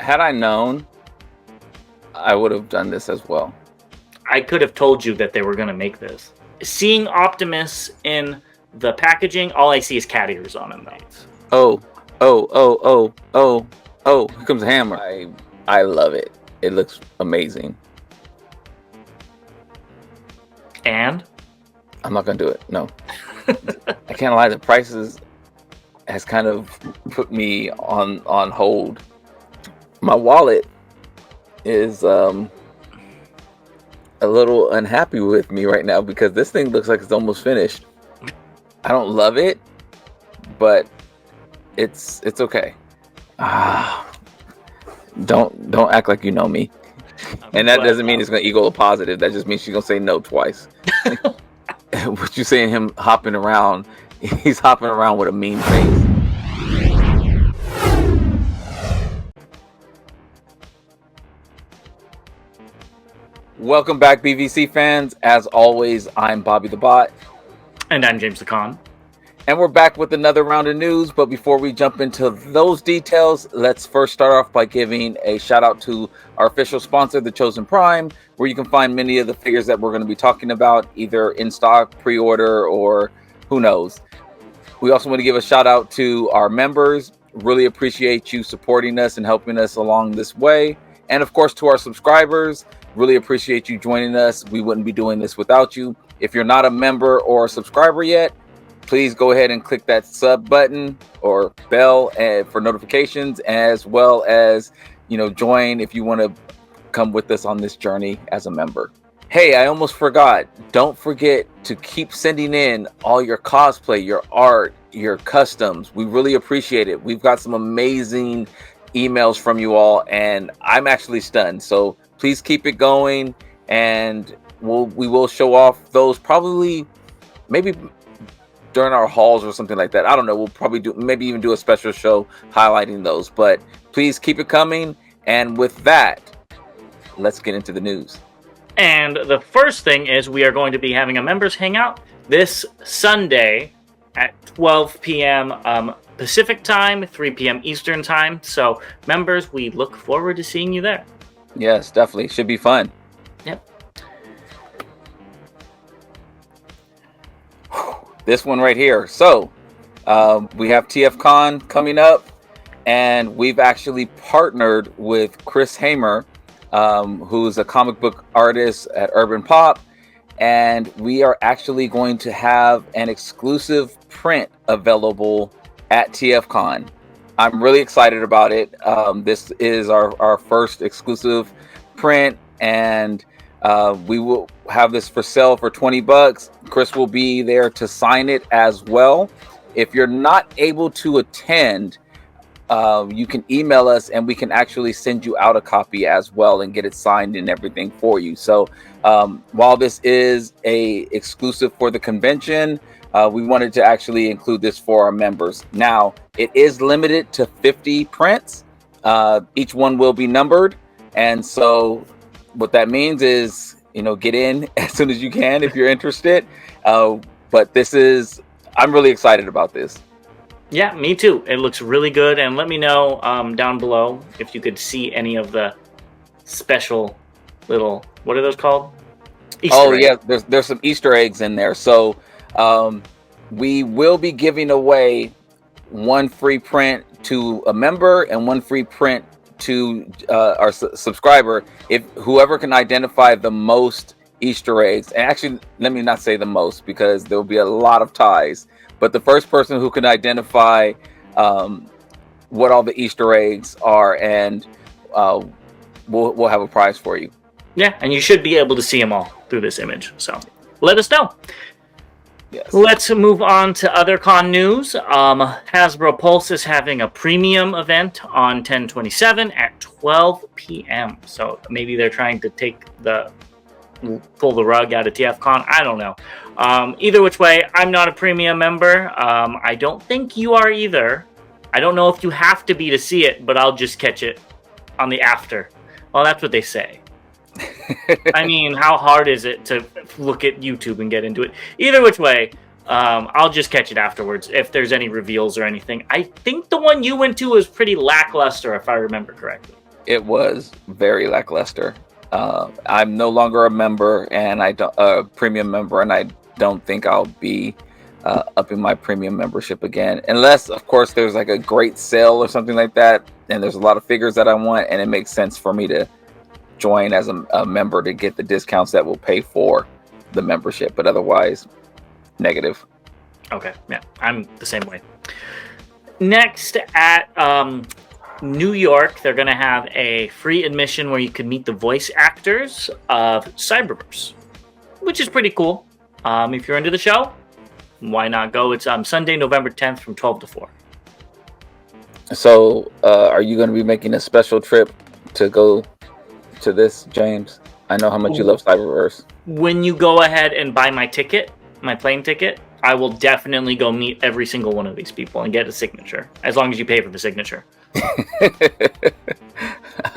Had I known, I would have done this as well. I could have told you that they were going to make this. Seeing Optimus in the packaging, all I see is cat ears on him, though. Oh, here comes a hammer. I love it. It looks amazing. And? I'm not going to do it. No. I can't lie. The prices has kind of put me on hold. My wallet is a little unhappy with me right now because this thing looks like it's almost finished. I don't love it, but it's okay. Don't act like you know me. And that doesn't mean it's gonna equal a positive. That just means she's gonna say no twice. What you saying? Him hopping around? He's hopping around with a mean face. Welcome back, BVC fans. As always, I'm Bobby the Bot. And I'm James the Con. And we're back with another round of news. But before we jump into those details, let's first start off by giving a shout out to our official sponsor, The Chosen Prime, where you can find many of the figures that we're going to be talking about, either in stock, pre-order, or who knows. We also want to give a shout out to our members. Really appreciate you supporting us and helping us along this way. And of course, to our subscribers, really appreciate you joining us. We wouldn't be doing this without you. If you're not a member or a subscriber yet, please go ahead and click that sub button or bell for notifications, as well as, join if you want to come with us on this journey as a member. Hey, I almost forgot. Don't forget to keep sending in all your cosplay, your art, your customs. We really appreciate it. We've got some amazing emails from you all, and I'm actually stunned. So please keep it going, and we will show off those probably maybe during our hauls or something like that. I don't know. We'll probably maybe even do a special show highlighting those. But please keep it coming. And with that, let's get into the news. And the first thing is we are going to be having a members hangout this Sunday at 12 p.m. Pacific time, 3 p.m. Eastern time. So members, we look forward to seeing you there. Yes, definitely. Should be fun. Yep. This one right here. So we have TFCon coming up, and we've actually partnered with Chris Hamer, who's a comic book artist at Urban Pop, and we are actually going to have an exclusive print available at TFCon. I'm really excited about it. This is our first exclusive print, and we will have this for sale for $20. Chris will be there to sign it as well. If you're not able to attend, you can email us and we can actually send you out a copy as well and get it signed and everything for you. So while this is a exclusive for the convention, we wanted to actually include this for our members. Now, it is limited to 50 prints. Each one will be numbered. And so what that means is, get in as soon as you can if you're interested. But I'm really excited about this. Yeah, me too. It looks really good. And let me know down below if you could see any of the special little, what are those called? Easter eggs. Yeah, there's some Easter eggs in there. So we will be giving away one free print to a member and one free print to our subscriber, if whoever can identify the most Easter eggs. And actually, let me not say the most, because there will be a lot of ties, but the first person who can identify what all the Easter eggs are, and we'll have a prize for you. Yeah, and you should be able to see them all through this image, so let us know. Yes. Let's move on to other con news. Hasbro Pulse is having a premium event on 10/27 at 12 p.m. So maybe they're trying to pull the rug out of TFCon. I don't know. Either which way, I'm not a premium member. I don't think you are either. I don't know if you have to be to see it, but I'll just catch it on the after. Well, that's what they say. I mean, how hard is it to look at YouTube and get into it? Either which way, I'll just catch it afterwards if there's any reveals or anything. I think the one you went to was pretty lackluster, if I remember correctly. It was very lackluster. I'm no longer a member, and I don't premium member, and I don't think I'll be upping my premium membership again, unless, of course, there's like a great sale or something like that, and there's a lot of figures that I want, and it makes sense for me to join as a member to get the discounts that will pay for the membership. But otherwise, negative. Okay, yeah, I'm the same way. Next, at New York, they're going to have a free admission where you can meet the voice actors of Cyberverse, which is pretty cool. If you're into the show, why not go? It's Sunday, November 10th from 12 to 4. So, are you going to be making a special trip to go to this, James? I know how much you love Cyberverse. When you go ahead and buy my ticket, my plane ticket, I will definitely go meet every single one of these people and get a signature, as long as you pay for the signature.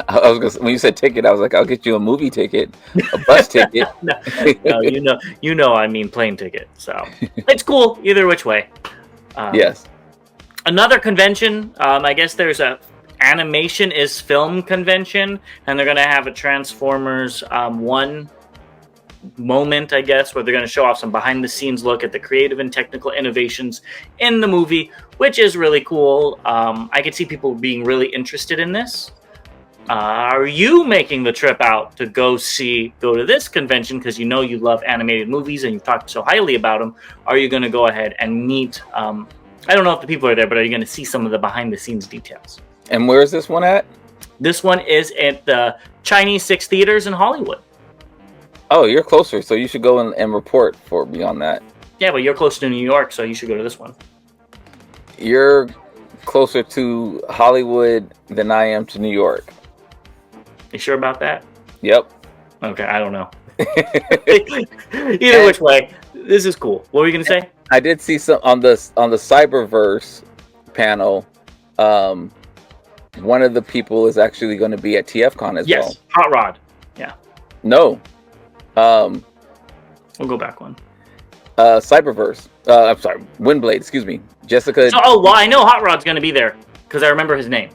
I was gonna, when you said ticket, I was like, I'll get you a movie ticket, a bus ticket. No, you know, I mean plane ticket. So it's cool either which way. Yes. Another convention. I guess there's a animation is film convention, and they're gonna have a Transformers one moment, I guess, where they're going to show off some behind the scenes look at the creative and technical innovations in the movie, which is really cool. I could see people being really interested in this. Are you making the trip out to go to this convention because you know you love animated movies and you've talked so highly about them? Are you going to go ahead and meet, I don't know if the people are there, but are you going to see some of the behind the scenes details? And where is this one at? This one is at the Chinese 6 theaters in Hollywood. Oh, you're closer, so you should go and report for me on that. Yeah, but you're close to New York, so you should go to this one. You're closer to Hollywood than I am to New York. You sure about that? Yep. Okay, I don't know. Either which way, this is cool. What were you gonna say? I did see some on the Cyberverse panel. One of the people is actually going to be at TFCon as well. Yes, Hot Rod. Yeah. No. We'll go back one. Cyberverse. I'm sorry, Windblade. Excuse me, Jessica. Oh, well, I know Hot Rod's going to be there because I remember his name.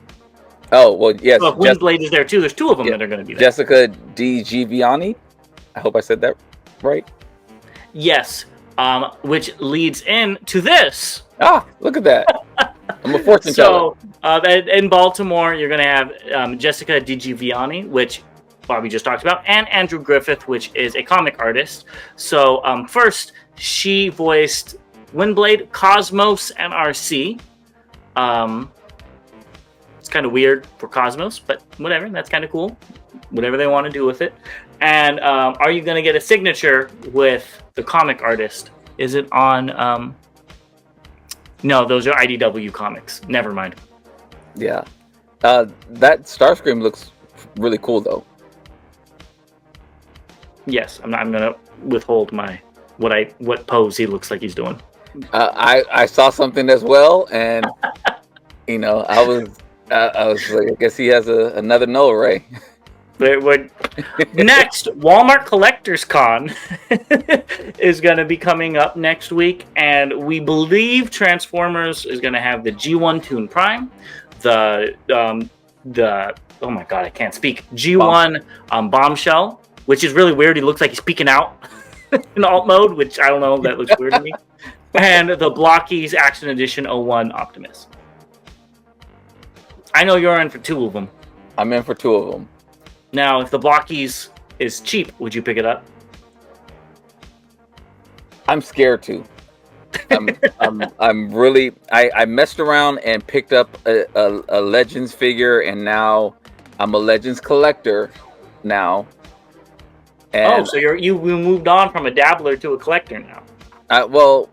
Oh, well, yes. So if Windblade is there too, there's two of them that are going to be there. Jessica DiGiovanni. I hope I said that right. Yes. Which leads in to this. Ah, look at that. I'm a fortune teller. So in Baltimore, you're going to have Jessica DiGiovanni, which Bobby just talked about, and Andrew Griffith, which is a comic artist. So first, she voiced Windblade, Cosmos, and RC. It's kind of weird for Cosmos, but whatever. That's kind of cool. Whatever they want to do with it. And are you going to get a signature with the comic artist? Is it on... No, those are IDW comics. Never mind. Yeah. That Starscream looks really cool, though. Yes, I'm going to withhold my what pose he looks like he's doing. I saw something as well, and you know, I was like, I guess he has another null ray. Next, Walmart Collectors Con is going to be coming up next week, and we believe Transformers is going to have the G1 Toon Prime, the oh my god, I can't speak, G1 Bombshell, which is really weird. He looks like he's peeking out in alt mode, which I don't know, that looks weird to me. And the Blockies Action Edition 01 Optimus. I know you're in for two of them. I'm in for two of them. Now, if the Blockies is cheap, would you pick it up? I'm scared to. I'm really. I messed around and picked up a Legends figure, and now I'm a Legends collector now. And so you moved on from a dabbler to a collector now. Well,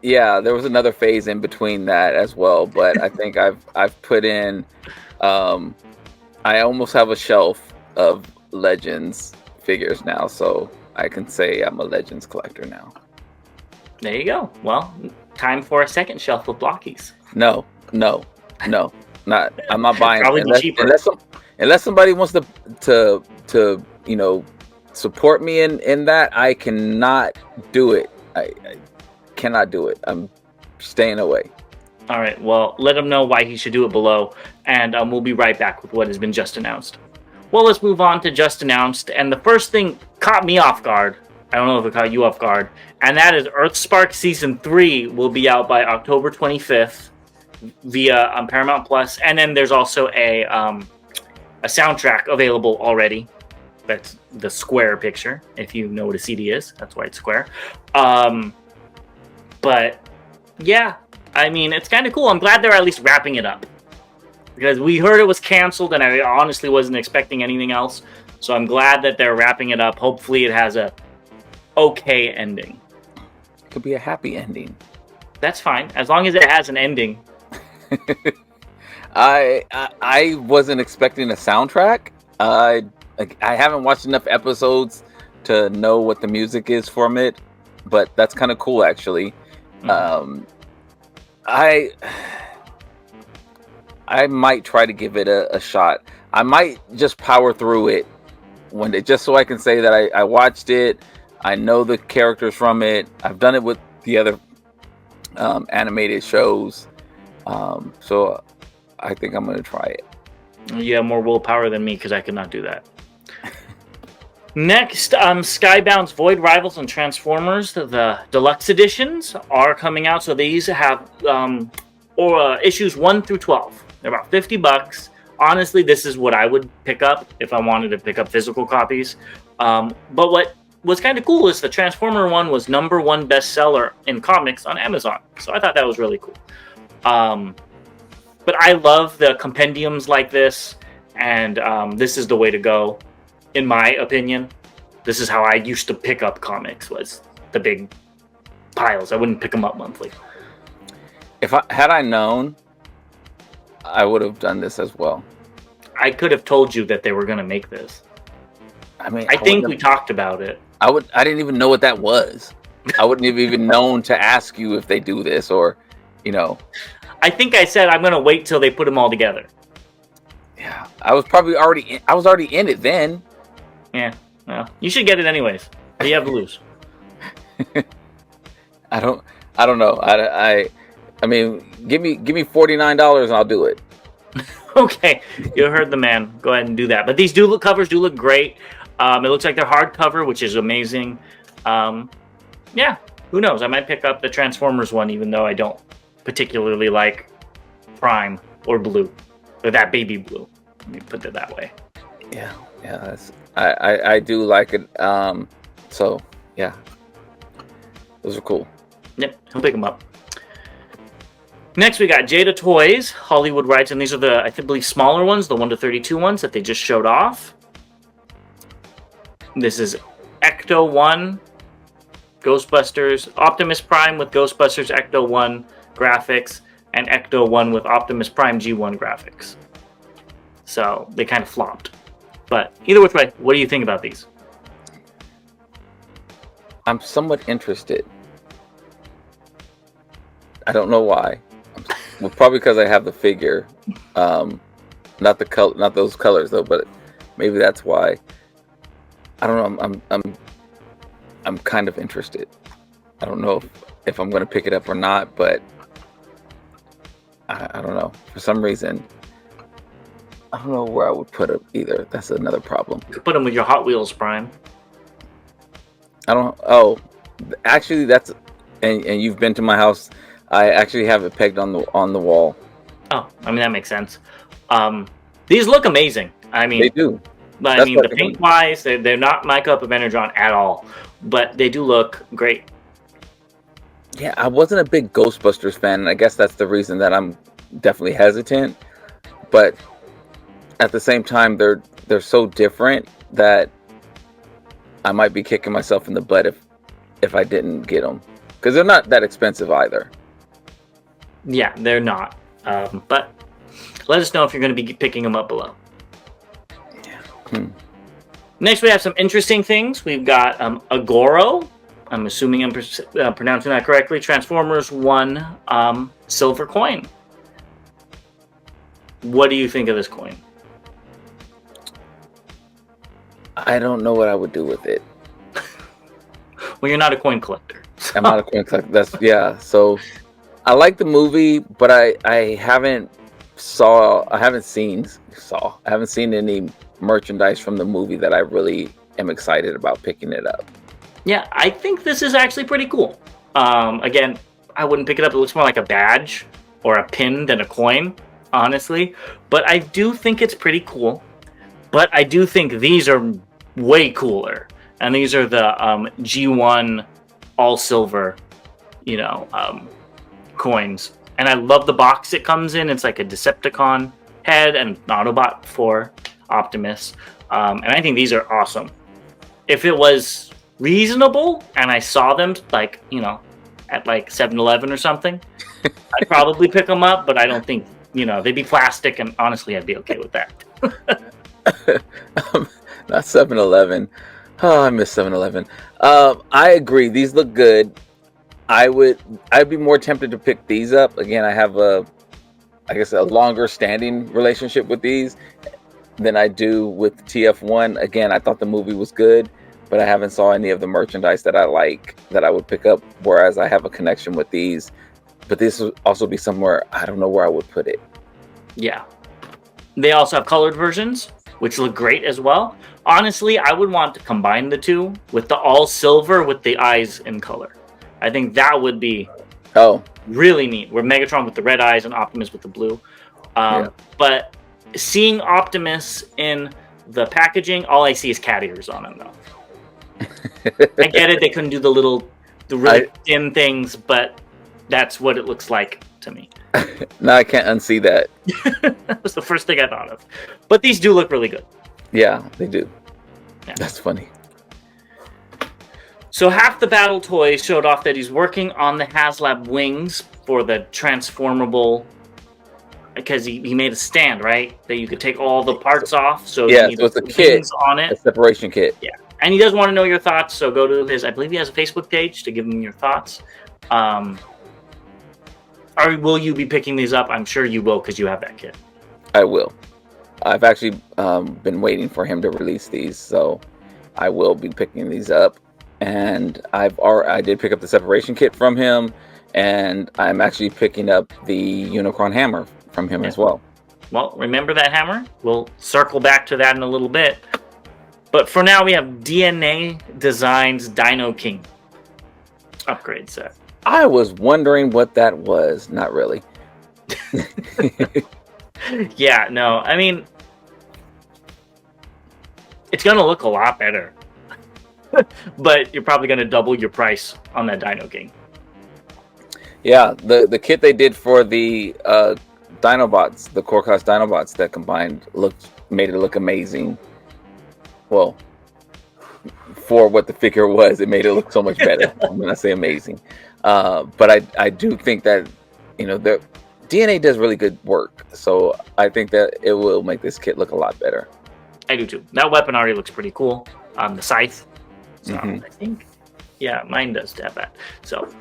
yeah, there was another phase in between that as well, but I think I've put in. I almost have a shelf of Legends figures now, so I can say I'm a Legends collector now. There you go. Well, time for a second shelf of Blockies. No, not. I'm not buying. Probably cheaper. Unless somebody wants to support me in that, I cannot do it. cannot do it. I'm staying away. All right, well, let him know why he should do it below, and we'll be right back with what has been just announced. Well, let's move on to just announced, and the first thing caught me off guard. I don't know if it caught you off guard, and that is Earthspark Season 3 will be out by October 25th via Paramount Plus, and then there's also a soundtrack available already. That's the square picture, if you know what a CD is. That's why it's square. But, yeah, I mean, it's kind of cool. I'm glad they're at least wrapping it up. Because we heard it was canceled, and I honestly wasn't expecting anything else. So I'm glad that they're wrapping it up. Hopefully it has a okay ending. It could be a happy ending. That's fine, as long as it has an ending. I wasn't expecting a soundtrack. I haven't watched enough episodes to know what the music is from it, but that's kind of cool, actually. Mm-hmm. I might try to give it a shot. I might just power through it one day, just so I can say that I watched it. I know the characters from it. I've done it with the other animated shows. So I think I'm going to try it. You have more willpower than me because I could not do that. Next, Skybound's Void Rivals and Transformers, the deluxe editions, are coming out. So these have issues 1 through 12. They're about $50. Honestly, this is what I would pick up if I wanted to pick up physical copies. But what was kind of cool is the Transformer one was #1 bestseller in comics on Amazon. So I thought that was really cool. But I love the compendiums like this, and this is the way to go, in my opinion. This is how I used to pick up comics, was the big piles. I wouldn't pick them up monthly. Had I known, I would have done this as well. I could have told you that they were going to make this. I mean, I think we talked about it. I didn't even know what that was. I wouldn't have even known to ask you if they do this, or, you know. I think I said I'm going to wait till they put them all together. Yeah, I was already in it then. Yeah, well, you should get it anyways. You have to lose. I don't know. I mean, give me $49 and I'll do it. Okay, you heard the man. Go ahead and do that. But these covers do look great. It looks like they're hardcover, which is amazing. Yeah, who knows? I might pick up the Transformers one, even though I don't particularly like Prime or Blue, or that baby blue. Let me put it that way. Yeah. I do like it. So yeah, those are cool. Yep, I'll pick them up. Next, we got Jada Toys, Hollywood Rights, and these are the, I believe, smaller ones, the 1 to 32 ones that they just showed off. This is Ecto 1, Ghostbusters, Optimus Prime with Ghostbusters Ecto 1 graphics, and Ecto 1 with Optimus Prime G1 graphics. So, they kind of flopped. But either which way, what do you think about these? I'm somewhat interested. I don't know why. Well, probably because I have the figure, not those colors though. But maybe that's why. I don't know. I'm kind of interested. I don't know if I'm going to pick it up or not, but I don't know. For some reason, I don't know where I would put it either. That's another problem. You could put them with your Hot Wheels Prime. Oh, actually, that's and you've been to my house. I actually have it pegged on the wall. Oh, I mean, that makes sense. These look amazing. I mean, they do. I mean, the paint wise, they're not my cup of Energon at all, but they do look great. Yeah, I wasn't a big Ghostbusters fan, and I guess that's the reason that I'm definitely hesitant. But at the same time, they're so different that I might be kicking myself in the butt if I didn't get them, because they're not that expensive either. Yeah, they're not. But let us know if you're going to be picking them up below. Yeah. Next, we have some interesting things. We've got Agoro. I'm assuming I'm pronouncing that correctly. Transformers 1 silver coin. What do you think of this coin? I don't know what I would do with it. Well, you're not a coin collector. I'm not a coin collector. That's yeah. So I like the movie, but I haven't seen any merchandise from the movie that I really am excited about picking it up. Yeah, I think this is actually pretty cool. Again, I wouldn't pick it up. It looks more like a badge or a pin than a coin, honestly. But I do think it's pretty cool. But I do think these are way cooler. And these are the G1 all silver, coins. And I love the box it comes in. It's like a Decepticon head and an Autobot for Optimus. And I think these are awesome. If it was reasonable and I saw them at like 7-Eleven or something, I'd probably pick them up, but I don't think, they'd be plastic, and honestly I'd be okay with that. Not 7-Eleven. Oh, I miss 7-Eleven. I agree, these look good. I'd be more tempted to pick these up. Again, I have a longer standing relationship with these than I do with TF1. Again, I thought the movie was good, but I haven't saw any of the merchandise that I like that I would pick up, whereas I have a connection with these. But this would also be somewhere, I don't know where I would put it. Yeah. They also have colored versions, which look great as well. Honestly, I would want to combine the two with the all silver with the eyes in color. I think that would be really neat, where Megatron with the red eyes and Optimus with the blue. But seeing Optimus in the packaging, all I see is cat ears on him, though. I get it, they couldn't do the really thin things, but that's what it looks like to me. No, I can't unsee that. That was the first thing I thought of. But these do look really good. Yeah, they do. Yeah. That's funny. So half the battle toys showed off that he's working on the HasLab wings for the transformable, because he made a stand, right? That you could take all the parts off. So yeah, so it's a kit on it. A separation kit. Yeah. And he does want to know your thoughts, so go to his, I believe he has a Facebook page to give him your thoughts. Will you be picking these up? I'm sure you will, because you have that kit. I will. I've actually been waiting for him to release these, so I will be picking these up. And I did pick up the separation kit from him, and I'm actually picking up the Unicron hammer from him as well. Well, remember that hammer? We'll circle back to that in a little bit. But for now, we have DNA Designs Dino King upgrade set. I was wondering what that was. Not really. Yeah, no. I mean, it's going to look a lot better. But you're probably going to double your price on that Dino King. Yeah, the kit they did for the Dinobots, the core class Dinobots that combined, made it look amazing. Well, for what the figure was, it made it look so much better. When I say amazing, but I do think that the DNA does really good work, so I think that it will make this kit look a lot better. I do too. That weapon already looks pretty cool. The scythe. So I think, yeah, mine does have that. So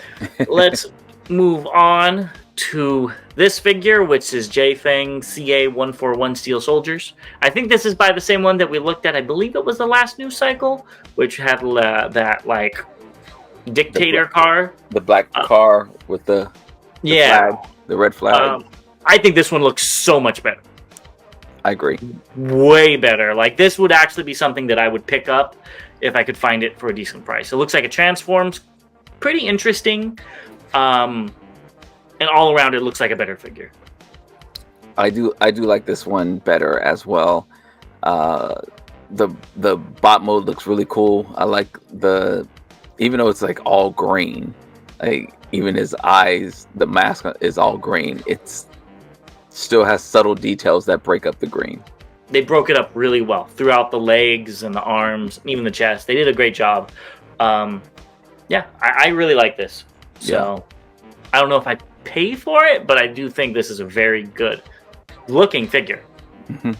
let's move on to this figure, which is J-Fang CA-141 Steel Soldiers. I think this is by the same one that we looked at. I believe it was the last news cycle, which had that like dictator car, the black car with the flag, the red flag. I think this one looks so much better. I agree. Way better. Like, this would actually be something that I would pick up if I could find it for a decent price. It looks like it transforms. Pretty interesting. And all around, it looks like a better figure. I do like this one better as well. The bot mode looks really cool. I like even though it's like all green, like even his eyes, the mask is all green. It's still has subtle details that break up the green. They broke it up really well throughout the legs and the arms, and even the chest. They did a great job. Yeah, I really like this. So I don't know if I pay for it, but I do think this is a very good looking figure. Mm-hmm.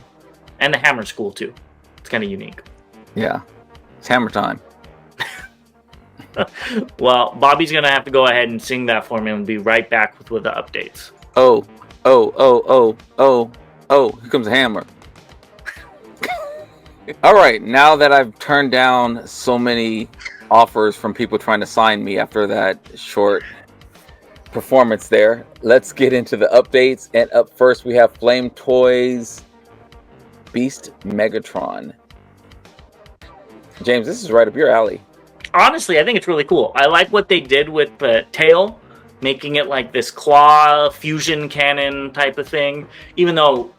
And the hammer's cool too. It's kind of unique. Yeah, it's hammer time. Well, Bobby's gonna have to go ahead and sing that for me, and we'll be right back with the updates. Oh, here comes a hammer. All right, now that I've turned down so many offers from people trying to sign me after that short performance there. Let's get into the updates. And up first, we have Flame Toys Beast Megatron. James, this is right up your alley. Honestly, I think it's really cool. I like what they did with the tail, making it like this claw fusion cannon type of thing, even though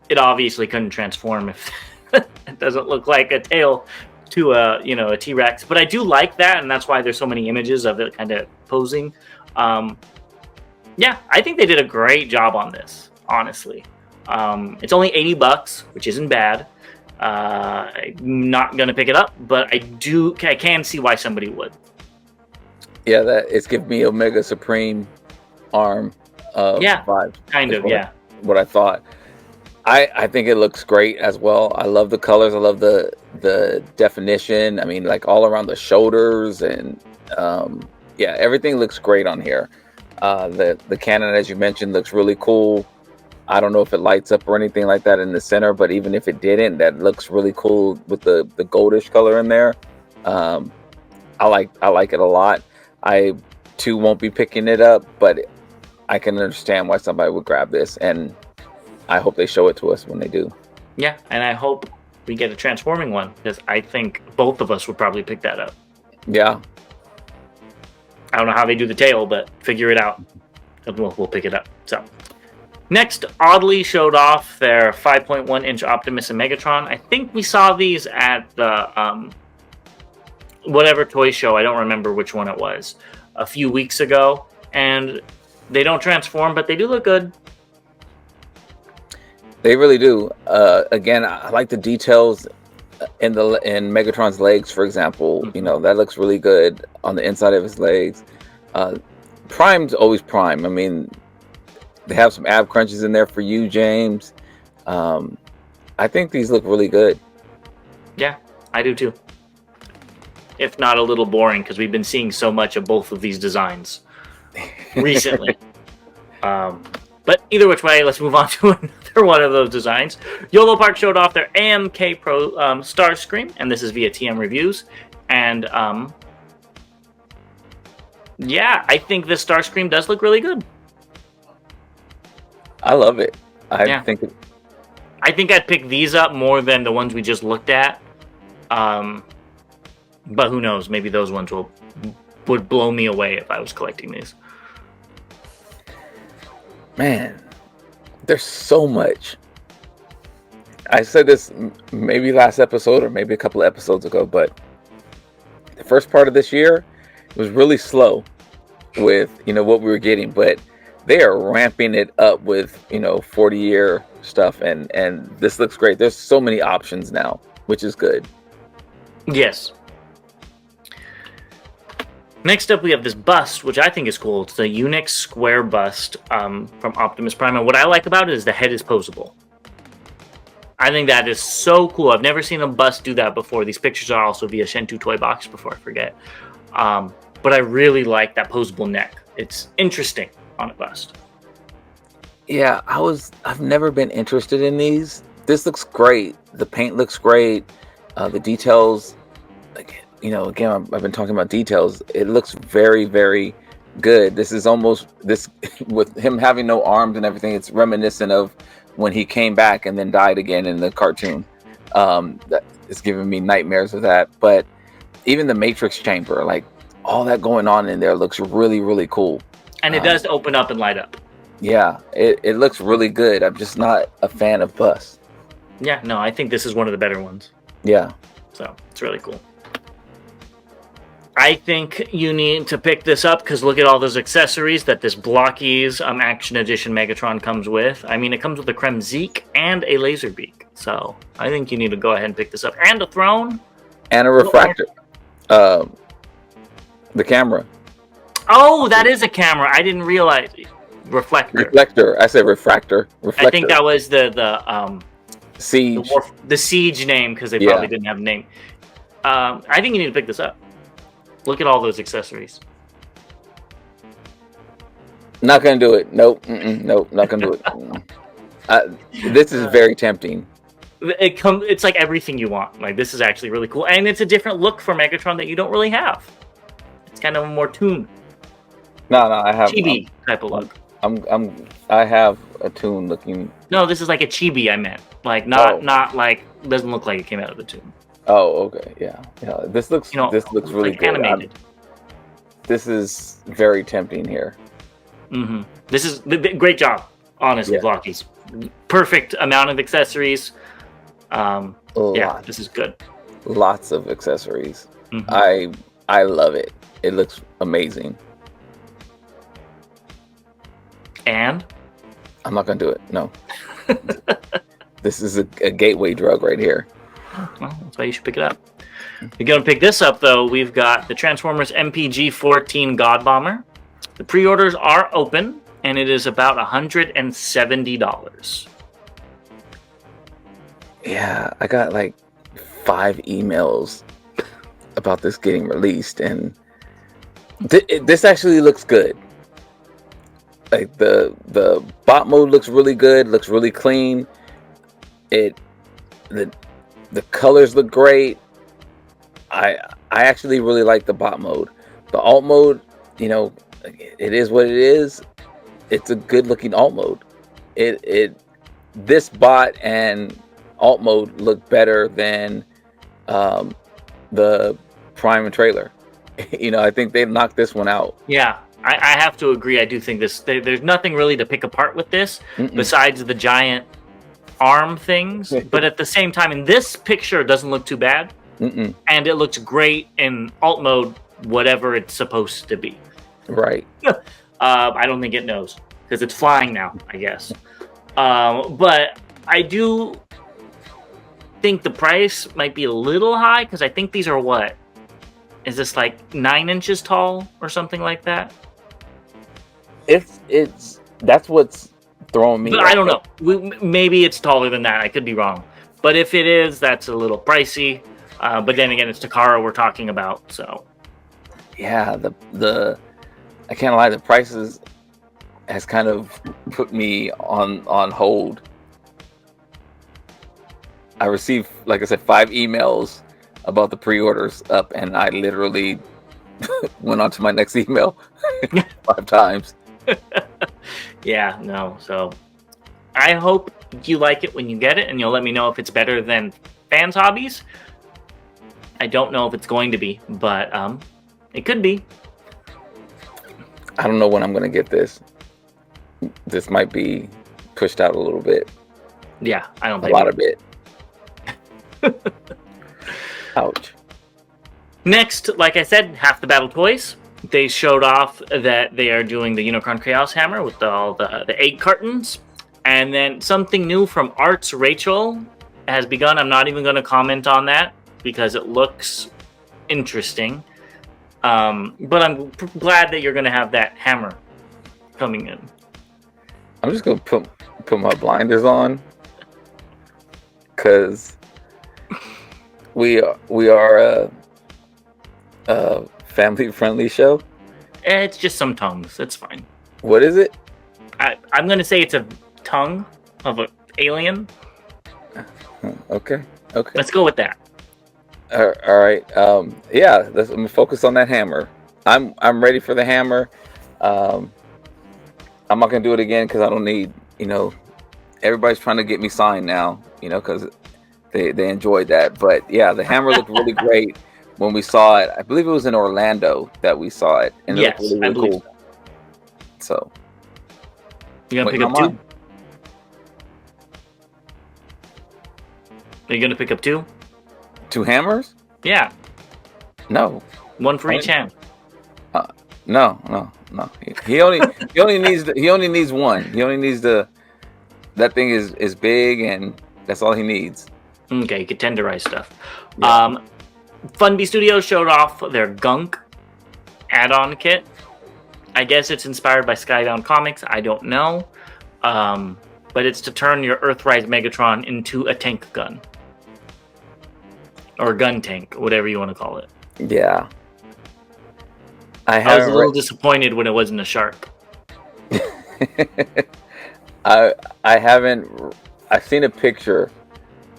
it obviously couldn't transform if it doesn't look like a tail to a T-Rex. But I do like that, and that's why there's so many images of it kind of posing. Yeah, I think they did a great job on this, honestly. It's only $80, which isn't bad. I'm not gonna pick it up, but I can see why somebody would. Yeah, that it's giving me Omega Supreme arm vibe. Kind of, yeah. What I thought. I think it looks great as well. I love the colors. I love the definition. I mean, like all around the shoulders, and yeah, everything looks great on here. The cannon, as you mentioned, looks really cool. I don't know if it lights up or anything like that in the center, but even if it didn't, that looks really cool with the goldish color in there. I like it a lot. I too won't be picking it up, but I can understand why somebody would grab this, and I hope they show it to us when they do. Yeah, and I hope we get a transforming one, because I think both of us would probably pick that up. Yeah. I don't know how they do the tail, but figure it out. We'll pick it up. So, next, Oddly showed off their 5.1-inch Optimus and Megatron. I think we saw these at the whatever toy show. I don't remember which one it was. A few weeks ago, and they don't transform, but they do look good. They really do. Again, I like the details in Megatron's legs, for example. You know, that looks really good on the inside of his legs. Prime's always Prime. I mean, they have some ab crunches in there for you, James. I think these look really good. Yeah, I do too. If not a little boring, because we've been seeing so much of both of these designs recently. But either which way, let's move on to another one of those designs. YOLO Park showed off their AMK Pro Starscream, and this is via TM Reviews. And yeah, I think this Starscream does look really good. I love it. I think I'd pick these up more than the ones we just looked at. But who knows? Maybe those ones would blow me away if I was collecting these. Man, there's so much. I said this maybe last episode or maybe a couple of episodes ago, but the first part of this year was really slow with, what we were getting, but they are ramping it up with, 40-year stuff, and this looks great. There's so many options now, which is good. Yes. Next up, we have this bust, which I think is cool. It's the Unix square bust from Optimus Prime. And what I like about it is the head is posable. I think that is so cool. I've never seen a bust do that before. These pictures are also via Shentu Toy Box, before I forget. But I really like that posable neck. It's interesting on a bust. Yeah, I've never been interested in these. This looks great. The paint looks great. The details, again, I've been talking about details. It looks very, very good. This is almost with him having no arms and everything. It's reminiscent of when he came back and then died again in the cartoon. That is giving me nightmares of that. But even the Matrix chamber, like all that going on in there, looks really, really cool. And it does open up and light up. Yeah, it looks really good. I'm just not a fan of bust. Yeah, no, I think this is one of the better ones. Yeah. So it's really cool. I think you need to pick this up because look at all those accessories that this Blockies Action Edition Megatron comes with. I mean, it comes with a Kremzeek and a laser beak. So I think you need to go ahead and pick this up. And a throne. And a refractor. The camera. Oh, that is a camera. I didn't realize. Reflector. I said refractor. Reflector. I think that was the Siege. The Siege name because they probably didn't have a name. I think you need to pick this up. Look at all those accessories. Not gonna do it. Nope. Nope. Not gonna do it. This is very tempting. It's like everything you want. Like, this is actually really cool, and it's a different look for Megatron that you don't really have. It's kind of a more toon, No, I have chibi type of look. I have a toon looking. No, this is like a chibi. I meant like not like doesn't look like it came out of the toon. Oh, okay, yeah. This looks really like good. Animated. This is very tempting here. Mm-hmm. This is great job, honestly, Blockies. Perfect amount of accessories. Yeah, this is good. Lots of accessories. Mm-hmm. I love it. It looks amazing. And I'm not gonna do it. No. This is a gateway drug right here. Well, that's why you should pick it up. You're gonna pick this up though. We've got the Transformers MPG 14 Godbomber. The pre-orders are open, and it is about $170. Yeah, I got like 5 emails about this getting released, and this actually looks good. Like the bot mode looks really good, looks really clean. The colors look great. I actually really like the bot mode. The alt mode, it is what it is. It's a good looking alt mode. This bot and alt mode look better than the Prime and trailer. I think they knocked this one out. Yeah, I have to agree. I do think there's nothing really to pick apart with this besides the giant arm things. But at the same time, in this picture, it doesn't look too bad. And it looks great in alt mode, whatever it's supposed to be. Right. I don't think it knows because it's flying now, I guess. But I do think the price might be a little high because I think these are what? Is this like 9 inches tall or something like that? That's what's throwing me. But I don't know. Maybe it's taller than that. I could be wrong. But if it is, that's a little pricey. But then again, it's Takara we're talking about, so. Yeah, I can't lie, the prices has kind of put me on hold. I received, like I said, 5 emails about the pre-orders up, and I literally went on to my next email 5 times. Yeah, no, so I hope you like it when you get it, and you'll let me know if it's better than Fanshobby's. I don't know if it's going to be, but it could be. I don't know when I'm going to get this. This might be pushed out a little bit. Yeah, I don't think a lot of it. Ouch. Next, like I said, half the battle toys. They showed off that they are doing the Unicron Chaos Hammer with all the 8 cartons. And then something new from Arts Rachel has begun. I'm not even going to comment on that because it looks interesting. But I'm glad that you're going to have that hammer coming in. I'm just going to put my blinders on because we are a family-friendly show. It's just some tongues. It's fine. What is it? I'm going to say it's a tongue of an alien. Okay. Let's go with that. All right. Yeah. Let me focus on that hammer. I'm ready for the hammer. I'm not gonna do it again because I don't need. Everybody's trying to get me signed now. Because they enjoyed that. But yeah, the hammer looked really great when we saw it. I believe it was in Orlando that we saw it, and it looked really, really cool. So you gonna pick up 2? Are you gonna pick up 2? 2 hammers? Yeah. No. 1 for each hand. No. He only needs one. He only needs that thing is big, and that's all he needs. Okay, you could tenderize stuff. Yeah. Funby Studios showed off their Gunk add-on kit. I guess it's inspired by Skybound Comics. I don't know. But it's to turn your Earthrise Megatron into a tank gun. Or gun tank, whatever you want to call it. Yeah. I was a little disappointed when it wasn't a shark. I haven't. I've seen a picture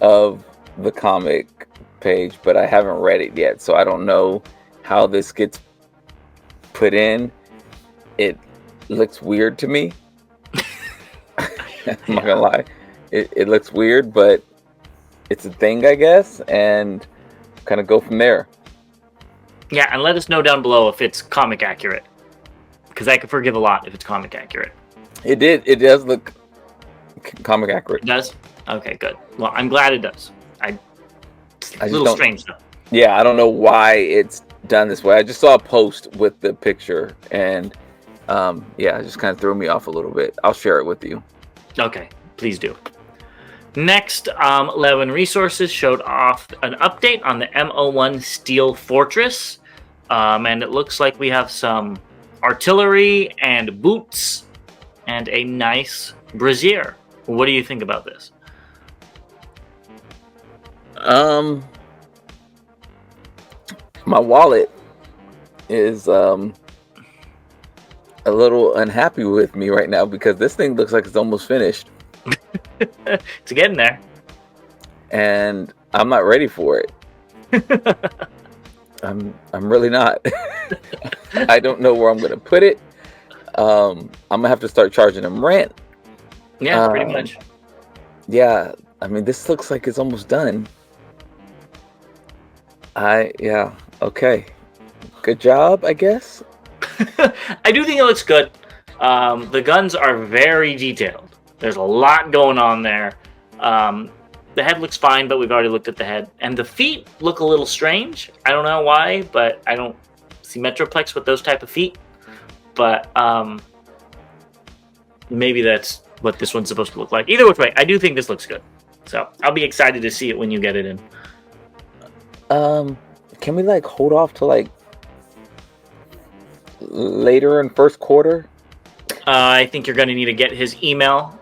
of the comic page, but I haven't read it yet, so I don't know how this gets put in. It looks weird to me. I'm not gonna lie. It looks weird, but it's a thing, I guess, and kind of go from there. Yeah, and let us know down below if it's comic accurate, because I could forgive a lot if it's comic accurate. It does look comic accurate. It does? Okay, good. Well, I'm glad it does. It's a little strange though. Yeah, I don't know why it's done this way. I just saw a post with the picture, and yeah, it just kind of threw me off a little bit. I'll share it with you. Okay, please do. Next, 11 Resources showed off an update on the MO1 Steel Fortress, and it looks like we have some artillery and boots and a nice brazier. What do you think about this? My wallet is a little unhappy with me right now because this thing looks like it's almost finished. It's getting there. And I'm not ready for it. I'm really not. I don't know where I'm gonna put it. I'm gonna have to start charging them rent. Yeah, pretty much. Yeah, I mean, this looks like it's almost done. Yeah, okay. Good job, I guess. I do think it looks good. The guns are very detailed. There's a lot going on there. The head looks fine, but we've already looked at the head. And the feet look a little strange. I don't know why, but I don't see Metroplex with those type of feet. But maybe that's what this one's supposed to look like. Either which way, I do think this looks good. So I'll be excited to see it when you get it in. Can we like hold off to like later in first quarter? I think you're going to need to get his email.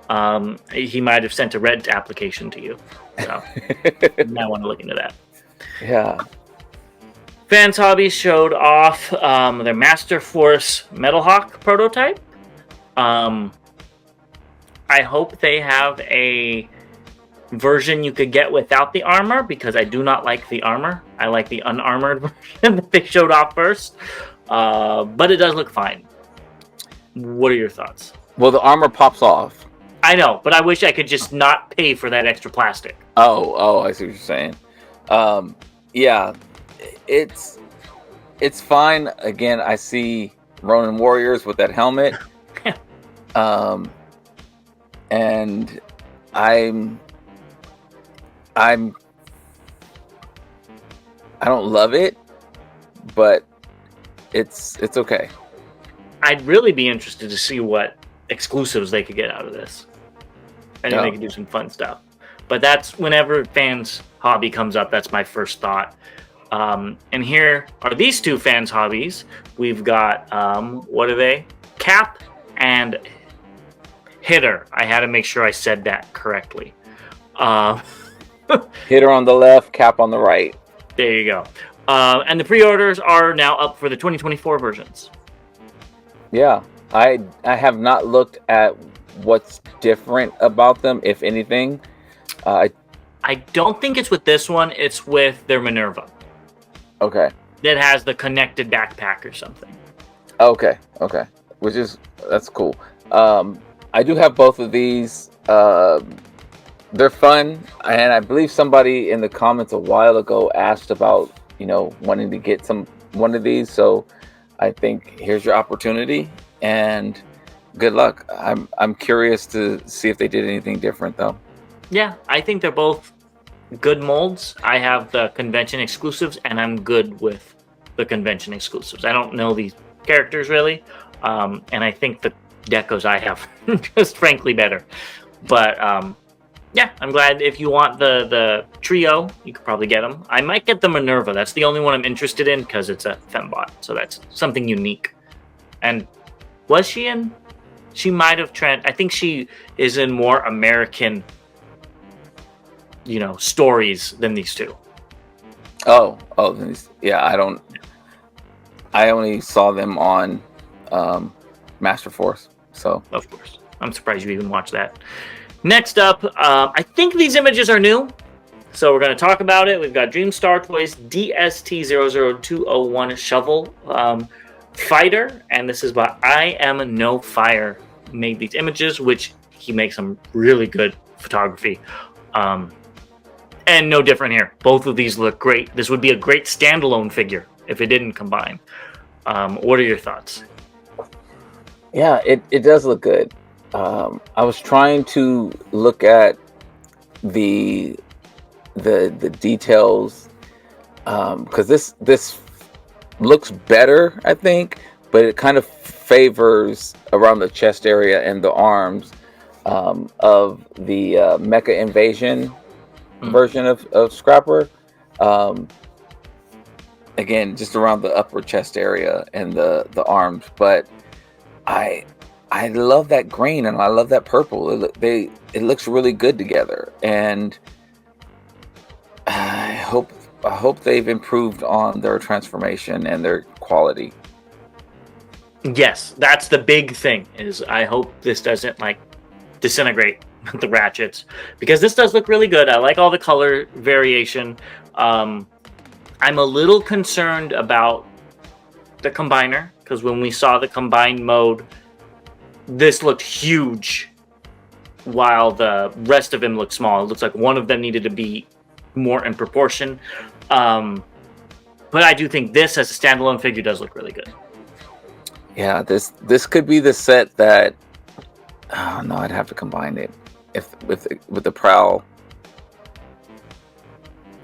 He might have sent a red application to you. So you might want to look into that. Yeah. Fanshobby showed off their Master Force Metalhawk prototype. I hope they have a version you could get without the armor, because I do not like the armor. I like the unarmored version that they showed off first. But it does look fine. What are your thoughts? Well, the armor pops off. I know, but I wish I could just not pay for that extra plastic. Oh, I see what you're saying. Yeah, it's fine. Again, I see Ronin Warriors with that helmet. And I don't love it, but it's okay. I'd really be interested to see what exclusives they could get out of this. I think they could do some fun stuff. But that's whenever Fanshobby comes up, that's my first thought. And here are these two Fanshobbies. We've got, what are they? Cap and Hitter. I had to make sure I said that correctly. Hitter on the left, Cap on the right. There you go. And the pre-orders are now up for the 2024 versions. Yeah, I have not looked at what's different about them, if anything. I don't think it's with this one. It's with their Minerva. Okay. That has the connected backpack or something. Okay. That's cool. I do have both of these. They're fun, and I believe somebody in the comments a while ago asked about, wanting to get one of these. So I think here's your opportunity, and good luck. I'm curious to see if they did anything different, though. Yeah, I think they're both good molds. I have the convention exclusives, and I'm good with the convention exclusives. I don't know these characters really, and I think the decos I have just frankly better. But yeah, I'm glad. If you want the trio, you could probably get them. I might get the Minerva. That's the only one I'm interested in because it's a fembot, so that's something unique. And was she in? She might have I think she is in more American, stories than these two. Oh, yeah. I only saw them on Master Force. So of course, I'm surprised you even watched that. Next up, I think these images are new. So we're going to talk about it. We've got Dreamstar Toys DST00201 Shovel Fighter, and this is by I Am No Fire. Made these images, which he makes some really good photography. And no different here. Both of these look great. This would be a great standalone figure if it didn't combine. What are your thoughts? Yeah, it does look good. I was trying to look at the details because this looks better, I think, but it kind of favors around the chest area and the arms of the Mecha Invasion version of Scrapper. Again, just around the upper chest area and the arms, but I love that green and I love that purple. It looks really good together, and I hope they've improved on their transformation and their quality. Yes, that's the big thing. Is I hope this doesn't like disintegrate the ratchets, because this does look really good. I like all the color variation. I'm a little concerned about the combiner, because when we saw the combined mode, this looked huge while the rest of him looked small. It looks like one of them needed to be more in proportion. But I do think this as a standalone figure does look really good. Yeah, this could be the set that no, I'd have to combine it with the Prowl.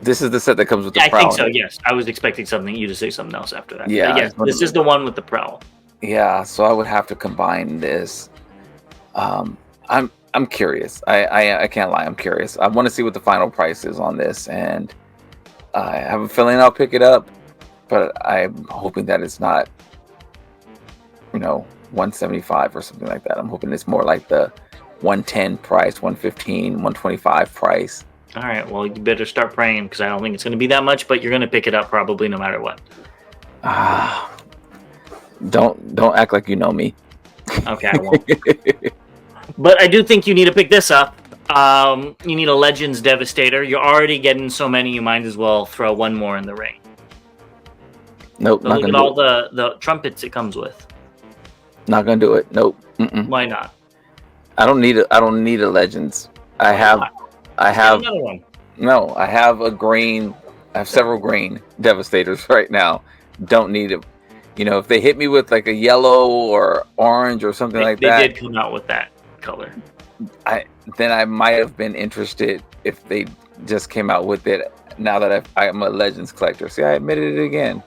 This is the set that comes with the Prowl. I think so, yes. I was expecting you to say something else after that. Yeah. But yes, this is the one with the Prowl. Yeah, so I would have to combine this. I'm curious. I can't lie, I'm curious. I want to see what the final price is on this, and I have a feeling I'll pick it up, but I'm hoping that it's not, 175 or something like that. I'm hoping it's more like the 110 price, 115, 125 price. All right, well, you better start praying, because I don't think it's going to be that much, but you're going to pick it up probably no matter what. Don't act like you know me. Okay, I won't. But I do think you need to pick this up. You need a Legends Devastator. You're already getting so many, you might as well throw one more in the ring. Nope, not look at all the trumpets it comes with. Not gonna do it. Nope. Mm-mm. Why not? I don't need a Legends. I have another one. No, I have several green Devastators right now. Don't need it. If they hit me with like a yellow or orange or something like that. They did come out with that color. Then I might have been interested if they just came out with it. Now that I'm a Legends collector. See, I admitted it again.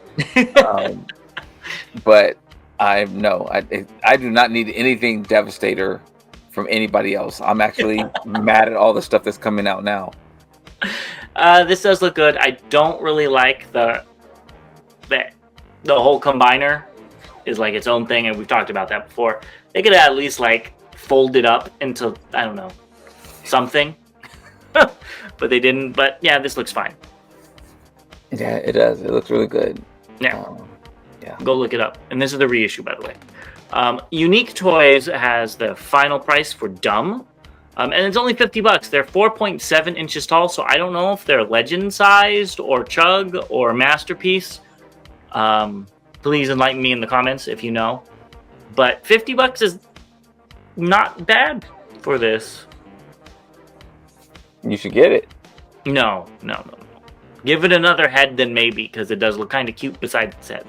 But I do not need anything Devastator from anybody else. I'm actually mad at all the stuff that's coming out now. This does look good. I don't really like the whole combiner is like its own thing, and we've talked about that before. They could at least like fold it up into, I don't know, something. But they didn't. But yeah, this looks fine. Yeah, it does. It looks really good. Yeah. Go look it up. And this is the reissue, by the way. Unique Toys has the final price for Dumb. And it's only $50. They're 4.7 inches tall, so I don't know if they're legend sized or chug or masterpiece. Please enlighten me in the comments if you know. But $50 is not bad for this. You should get it. No. Give it another head, then maybe, because it does look kind of cute besides its head.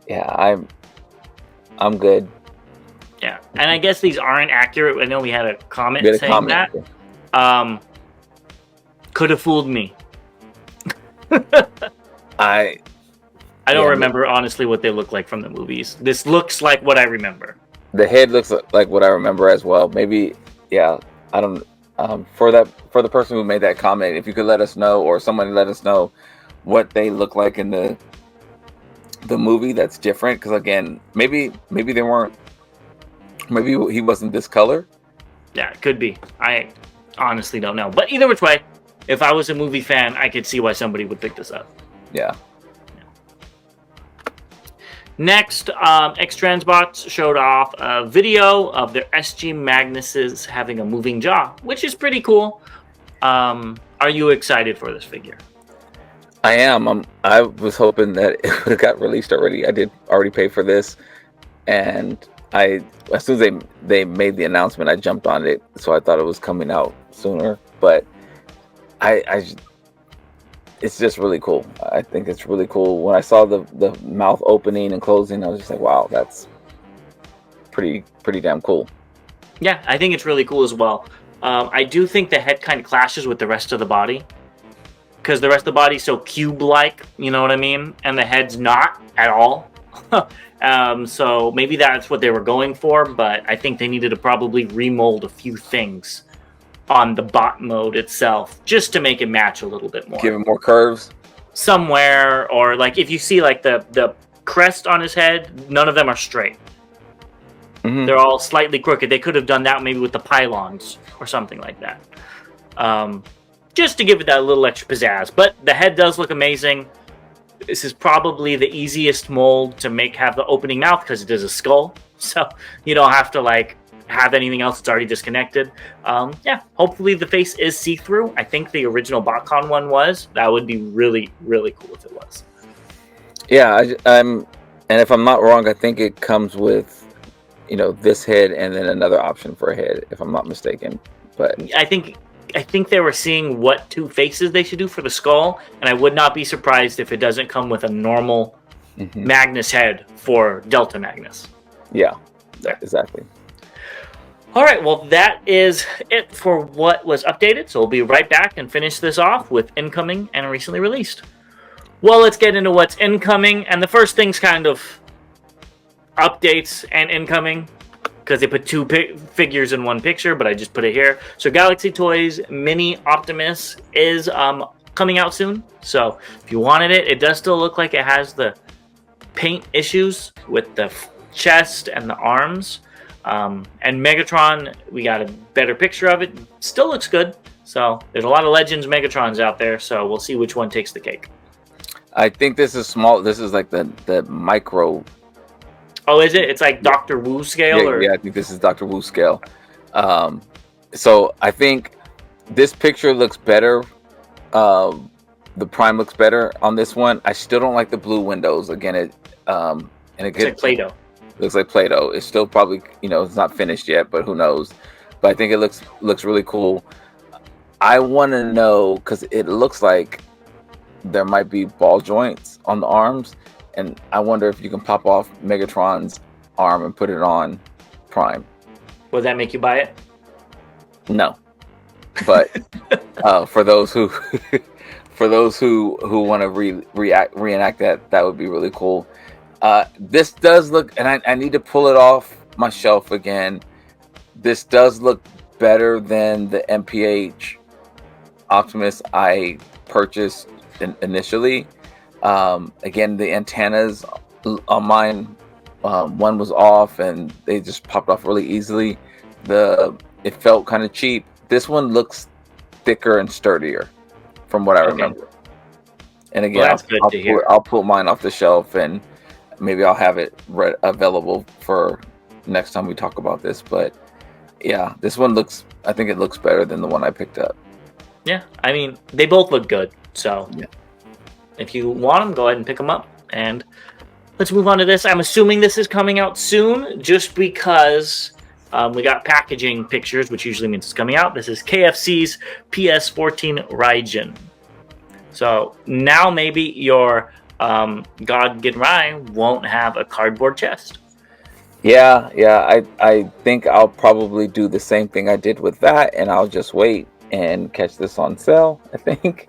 Yeah, I'm good. Yeah, and I guess these aren't accurate. I know we had a comment saying that. Could have fooled me. I don't remember honestly what they look like from the movies. This looks like what I remember. The head looks like what I remember as well. Maybe, yeah. I don't. For the person who made that comment, if you could let us know, or somebody let us know what they look like in the movie that's different. Because again, maybe they weren't. Maybe he wasn't this color. Yeah, it could be. I honestly don't know. But either which way, if I was a movie fan, I could see why somebody would pick this up. Yeah. Next, Xtransbots showed off a video of their SG Magnuses having a moving jaw, which is pretty cool. Are you excited for this figure? I am. I was hoping that it would have got released already. I did already pay for this, and as soon as they made the announcement, I jumped on it. So I thought it was coming out sooner, but it's just really cool. I think it's really cool. When I saw the mouth opening and closing, I was just like, wow, that's pretty damn cool. Yeah, I think it's really cool as well. I do think the head kind of clashes with the rest of the body, because the rest of the body's so cube-like, you know what I mean? And the head's not at all. So maybe that's what they were going for, but I think they needed to probably remold a few things on the bot mode itself just to make it match a little bit more. Give it more curves somewhere, or like if you see like the crest on his head, none of them are straight. Mm-hmm. They're all slightly crooked. They could have done that maybe with the pylons or something like that. Just to give it that little extra pizzazz. But the head does look amazing. This is probably the easiest mold to have the opening mouth because it is a skull. So you don't have to like have anything else that's already disconnected. Yeah, hopefully the face is see-through. I think the original BotCon one was. That would be really, really cool if it was. Yeah, and if I'm not wrong, I think it comes with, this head and then another option for a head, if I'm not mistaken. But I think they were seeing what two faces they should do for the skull, and I would not be surprised if it doesn't come with a normal Magnus head for Delta Magnus. Yeah, exactly. All right, well, that is it for what was updated. So we'll be right back and finish this off with incoming and recently released. Well, let's get into what's incoming. And the first thing's kind of updates and incoming, because they put two figures in one picture, but I just put it here. So Galaxy Toys Mini Optimus is coming out soon. So if you wanted it, it does still look like it has the paint issues with the chest and the arms. And Megatron, we got a better picture of it. Still looks good. So there's a lot of Legends Megatrons out there. So we'll see which one takes the cake. I think this is small. This is like the micro. Oh, is it? It's like Dr. Wu scale? Yeah, I think this is Dr. Wu scale. So I think this picture looks better. The Prime looks better on this one. I still don't like the blue windows. Again, it's like Play-Doh. Looks like Play-Doh. It's still probably, it's not finished yet, but who knows? But I think it looks really cool. I want to know, because it looks like there might be ball joints on the arms, and I wonder if you can pop off Megatron's arm and put it on Prime. Would that make you buy it? No, but for those who want to reenact that would be really cool. This does look, and I need to pull it off my shelf again. This does look better than the MPH Optimus I purchased initially. Again, the antennas on mine, one was off and they just popped off really easily. It felt kind of cheap. This one looks thicker and sturdier from what I remember. And again, I'll pull mine off the shelf and maybe I'll have it available for next time we talk about this. But yeah, this one I think it looks better than the one I picked up. Yeah, I mean, they both look good. So yeah. If you want them, go ahead and pick them up. And let's move on to this. I'm assuming this is coming out soon just because we got packaging pictures, which usually means it's coming out. This is KFC's PS14 Raijin. So now maybe your God Gidrai won't have a cardboard chest. Yeah. I think I'll probably do the same thing I did with that, and I'll just wait and catch this on sale, I think.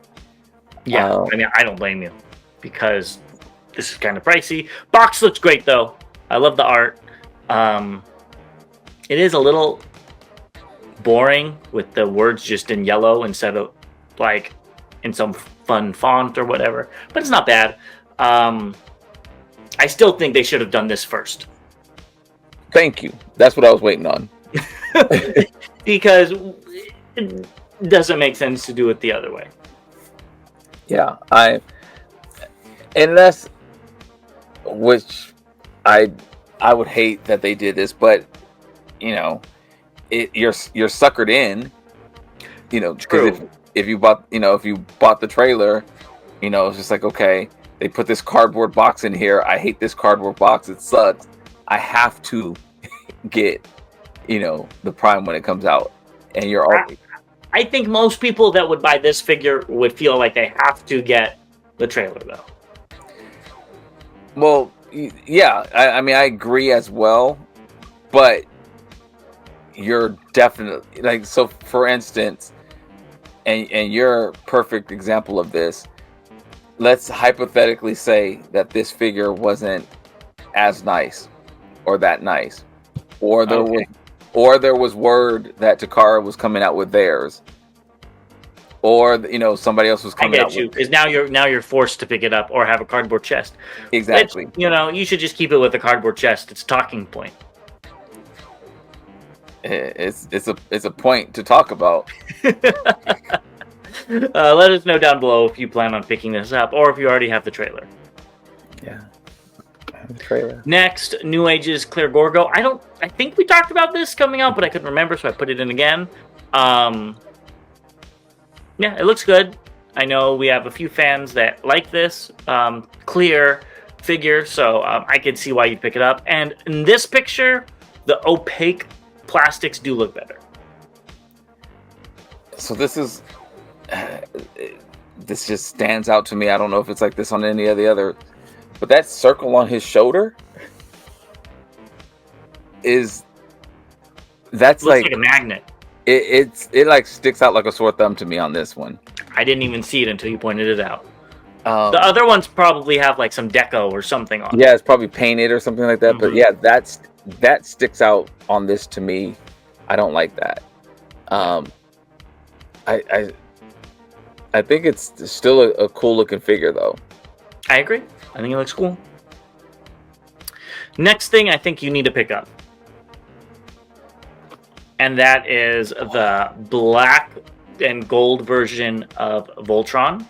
Yeah, I mean, I don't blame you, because this is kind of pricey. Box looks great, though. I love the art. It is a little boring with the words just in yellow instead of like in some fun font or whatever, but it's not bad. I still think they should have done this first. Thank you. That's what I was waiting on. Because it doesn't make sense to do it the other way. Yeah, unless, which I would hate that they did this, but you're suckered in. you know, because if you bought the trailer, you know, it's just like, okay, they put this cardboard box in here. I hate this cardboard box. It sucks. I have to get, you know, the Prime when it comes out, and you're already. I think most people that would buy this figure would feel like they have to get the trailer, though. Well, yeah, I mean, I agree as well, but you're definitely like, so for instance, and you're a perfect example of this. Let's hypothetically say that this figure wasn't as nice or that nice, or there was word that Takara was coming out with theirs, or you know, somebody else was coming out. I get you, because now you're forced to pick it up or have a cardboard chest. Exactly. Which, you know, you should just keep it with a cardboard chest. It's a talking point. It's a point to talk about. Let us know down below if you plan on picking this up, or if you already have the trailer. Yeah, I have the trailer. Next, New Age's Clear Gorgo. I think we talked about this coming out, but I couldn't remember, so I put it in again. Yeah, it looks good. I know we have a few fans that like this clear figure, so I could see why you'd pick it up. And in this picture, the opaque plastics do look better. So this just stands out to me. I don't know if it's like this on any of the other, but that circle on his shoulder looks like a magnet. It like sticks out like a sore thumb to me on this one. I didn't even see it until you pointed it out. The other ones probably have like some deco or something on it. Yeah, it's probably painted or something like that. Mm-hmm. But yeah, that sticks out on this to me. I don't like that. I think it's still a cool looking figure though. I agree. I think it looks cool. Next thing I think you need to pick up, and that is the black and gold version of Voltron.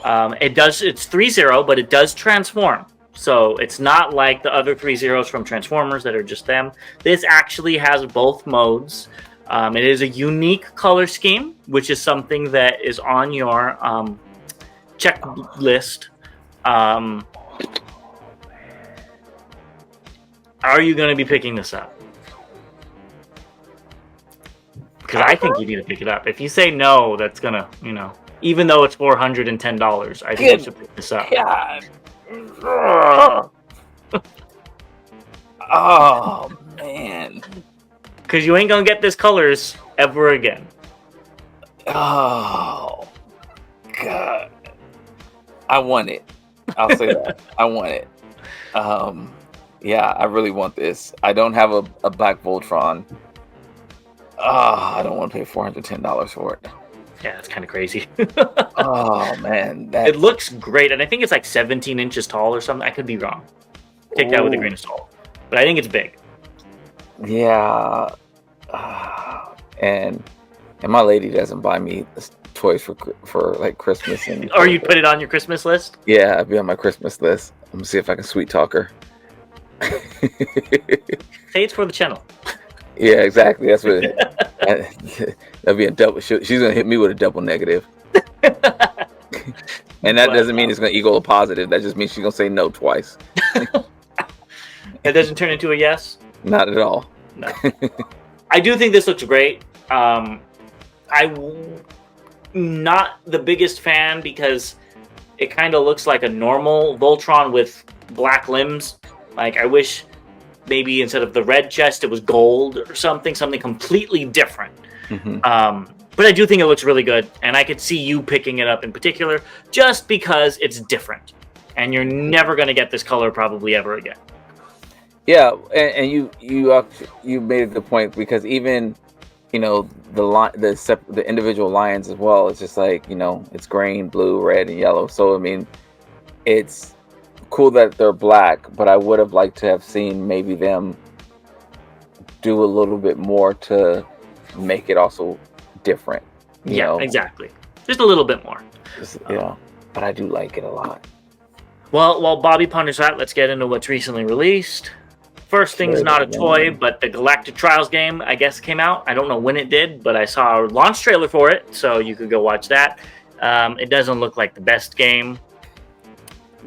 It's 3-0, but it does transform. So it's not like the other 3-0s from Transformers that are just them. This actually has both modes. It is a unique color scheme, which is something that is on your checklist. Are you going to be picking this up? Because I think you need to pick it up. If you say no, that's going to, you know, even though it's $410, I think you should pick this up. God. Oh, man. Because you ain't going to get this colors ever again. Oh, God. I want it. I'll say that. I want it. Yeah, I really want this. I don't have a black Voltron. I don't want to pay $410 for it. Yeah, that's kind of crazy. Oh, man. It looks great, and I think it's like 17 inches tall or something. I could be wrong. Take that with a grain of salt. But I think it's big. Yeah. And my lady doesn't buy me toys for like Christmas. Or you put it on your Christmas list? Yeah, I'd be on my Christmas list. I'm going to see if I can sweet talk her. Say it's for the channel. Yeah, exactly. That's what that'll be a double. She's gonna hit me with a double negative, and that doesn't mean it's gonna equal a positive. That just means she's gonna say no twice. It doesn't turn into a yes. Not at all. No. I do think this looks great. I'm not the biggest fan because it kind of looks like a normal Voltron with black limbs. Like, I wish maybe instead of the red chest, it was gold or something completely different. Mm-hmm. But I do think it looks really good, and I could see you picking it up in particular just because it's different, and you're never going to get this color probably ever again. Yeah, and you made a good point, because even, you know, the individual lions as well, it's just like, you know, it's green, blue, red, and yellow. So I mean, it's cool that they're black, but I would have liked to have seen maybe them do a little bit more to make it also different. You know? Exactly. Just a little bit more. Yeah, but I do like it a lot. Well, while Bobby ponders that, let's get into what's recently released. First thing's not a toy, but the Galactic Trials game, I guess, came out. I don't know when it did, but I saw a launch trailer for it, so you could go watch that. It doesn't look like the best game,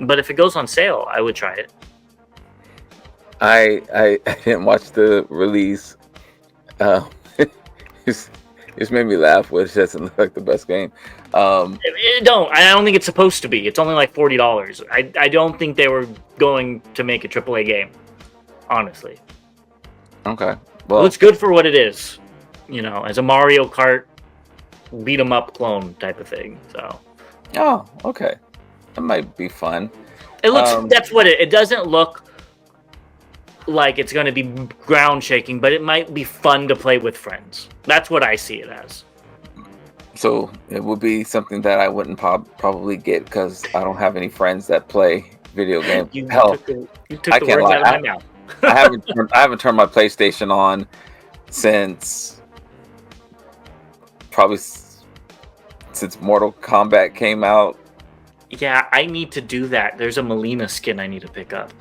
but if it goes on sale, I would try it. I didn't watch the release. It's made me laugh, which doesn't look like the best game. I don't think it's supposed to be. It's only like $40. I don't think they were going to make a AAA game, honestly. Okay. Well, it looks good for what it is, as a Mario Kart beat 'em up clone type of thing. So. Oh, okay. That might be fun. It looks. That's what it doesn't look like it's going to be ground shaking, but it might be fun to play with friends. That's what I see it as. So it would be something that I wouldn't probably get because I don't have any friends that play video games. You took the words out of my mouth. I haven't turned my PlayStation on since Mortal Kombat came out. Yeah, I need to do that. There's a Melina skin I need to pick up.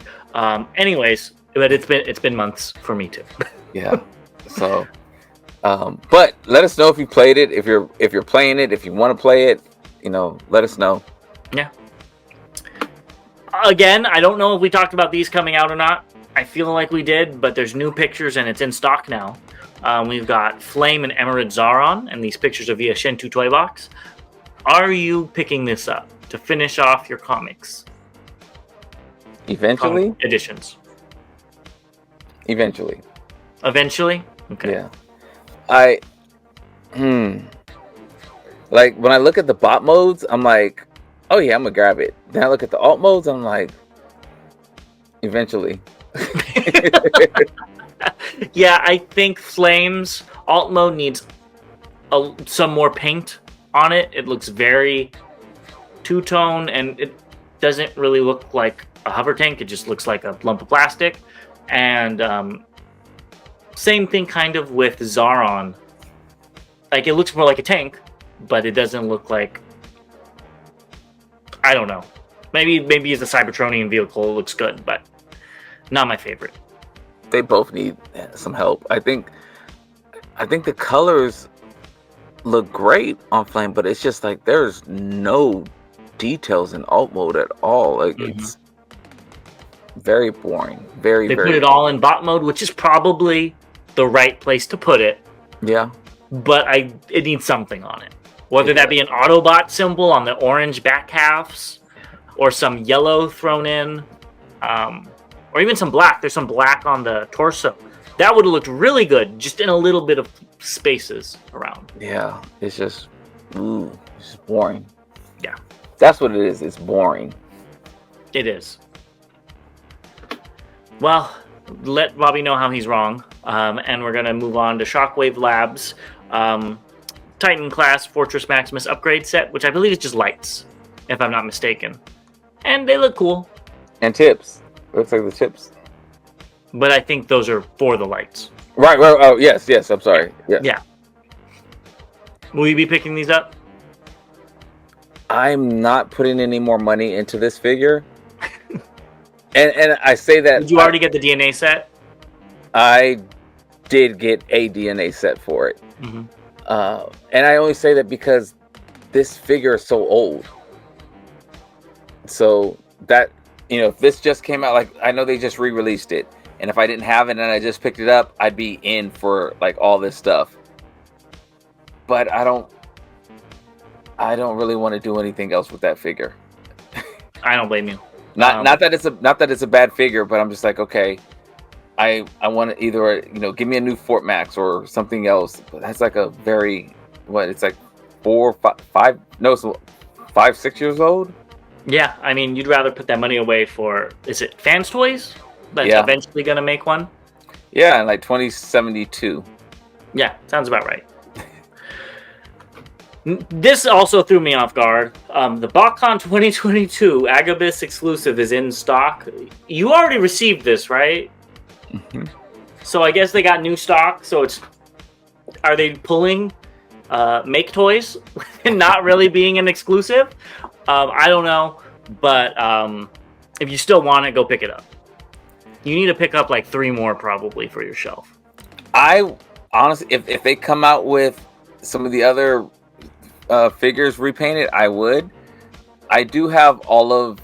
Anyways, but it's been months for me too. Yeah. So, but let us know if you played it. If you're playing it, if you want to play it, let us know. Yeah. Again, I don't know if we talked about these coming out or not. I feel like we did, but there's new pictures and it's in stock now. We've got Flame and Emerald Zaron, and these pictures are via Shentu Toy Box. Are you picking this up to finish off your comics? Eventually? Editions. Eventually. Okay. Yeah. Like, when I look at the bot modes, I'm like, oh yeah, I'm gonna grab it. Then I look at the alt modes, I'm like, eventually. Yeah, I think Flames alt mode needs some more paint on it. It looks very two-tone, and it doesn't really look like a hover tank. It just looks like a lump of plastic. And same thing kind of with Zaron. Like, it looks more like a tank, but it doesn't look like... I don't know. Maybe as a Cybertronian vehicle, it looks good, but not my favorite. They both need some help. I think the colors look great on Flame, but it's just like there's no details in alt mode at all. Like, it's very boring. They put it all in bot mode, which is probably the right place to put it. Yeah. But it needs something on it. Whether that be an Autobot symbol on the orange back halves, or some yellow thrown in, or even some black. There's some black on the torso. That would have looked really good, just in a little bit of spaces around. Yeah, it's just boring. Yeah. That's what it is. It's boring. It is. Well, let Bobby know how he's wrong. And we're going to move on to Shockwave Labs Titan class Fortress Maximus upgrade set, which I believe is just lights, if I'm not mistaken. And they look cool. And tips. Looks like the tips. But I think those are for the lights. Right. Oh, yes. I'm sorry. Yes. Yeah. Will you be picking these up? I'm not putting any more money into this figure. and I say that... Did you already get the DNA set? I did get a DNA set for it. Mm-hmm. And I only say that because this figure is so old. So that, if this just came out, like, I know they just re-released it. And if I didn't have it and I just picked it up, I'd be in for, like, all this stuff. But I don't really want to do anything else with that figure. I don't blame you. Not that it's a bad figure, but I'm just like, okay, I want to either give me a new Fort Max or something else. But that's like a very it's like 5, 6 years old. Yeah, I mean, you'd rather put that money away for, is it Fans Toys that's eventually gonna make one? Yeah, in like 2072. Yeah, sounds about right. This also threw me off guard. The BotCon 2022 Agabus exclusive is in stock. You already received this, right? Mm-hmm. So I guess they got new stock. So are they pulling Make Toys and not really being an exclusive? I don't know, but if you still want it, go pick it up. You need to pick up like 3 more probably for your shelf. I honestly, if they come out with some of the other figures repainted, I would. I do have all of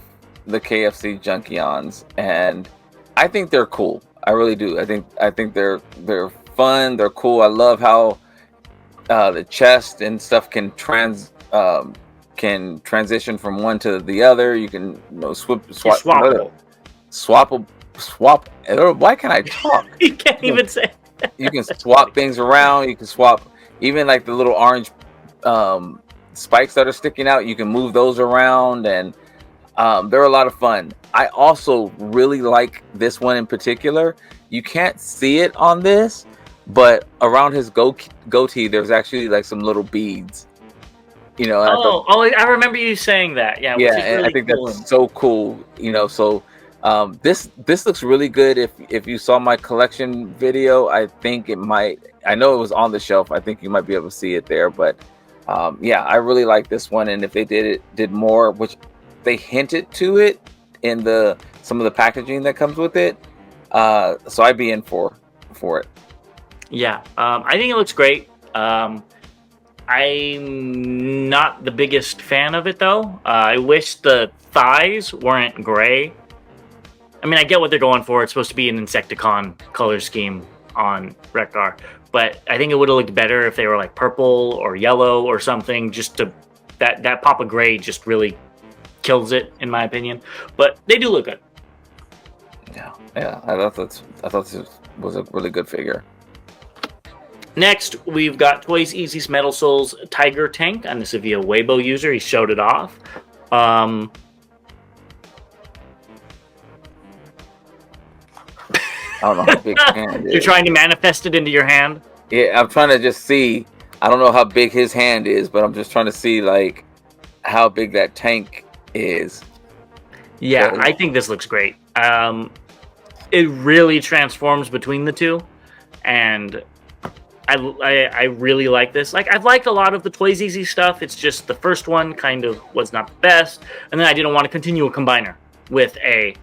the KFC Junkions, and I think they're cool. I really do. I think they're fun. They're cool. I love how the chest and stuff can transition from one to the other. You can swap. Why can't I talk? You can't even say. You can swap things around. You can swap even like the little orange spikes that are sticking out. You can move those around, and they're a lot of fun. I also really like this one in particular. You can't see it on this, but around his goatee, there's actually like some little beads. I remember you saying that. Yeah, yeah, and really I think cool. That's so cool. So this looks really good. If you saw my collection video, I think it might. I know it was on the shelf. I think you might be able to see it there. But yeah, I really like this one. And if they did more, which they hinted to it in some of the packaging that comes with it, so I'd be in for it. Yeah, I think it looks great. I'm not the biggest fan of it though. I wish the thighs weren't gray. I mean, I get what they're going for. It's supposed to be an Insecticon color scheme on Rek'Gar, but I think it would have looked better if they were like purple or yellow or something. Just to that pop of gray just really kills it, in my opinion. But they do look good. Yeah. I thought this was a really good figure. Next, we've got Toys Easy's Metal Souls Tiger Tank, and this is via Weibo user. He showed it off. I don't know how big his hand is. You're trying to manifest it into your hand? Yeah, I'm trying to just see. I don't know how big his hand is, but I'm just trying to see like how big that tank is. Yeah, I think this looks great. It really transforms between the two, and I really like this. Like, I've liked a lot of the Toys Easy stuff. It's just the first one kind of was not the best, and then I didn't want to continue a combiner with a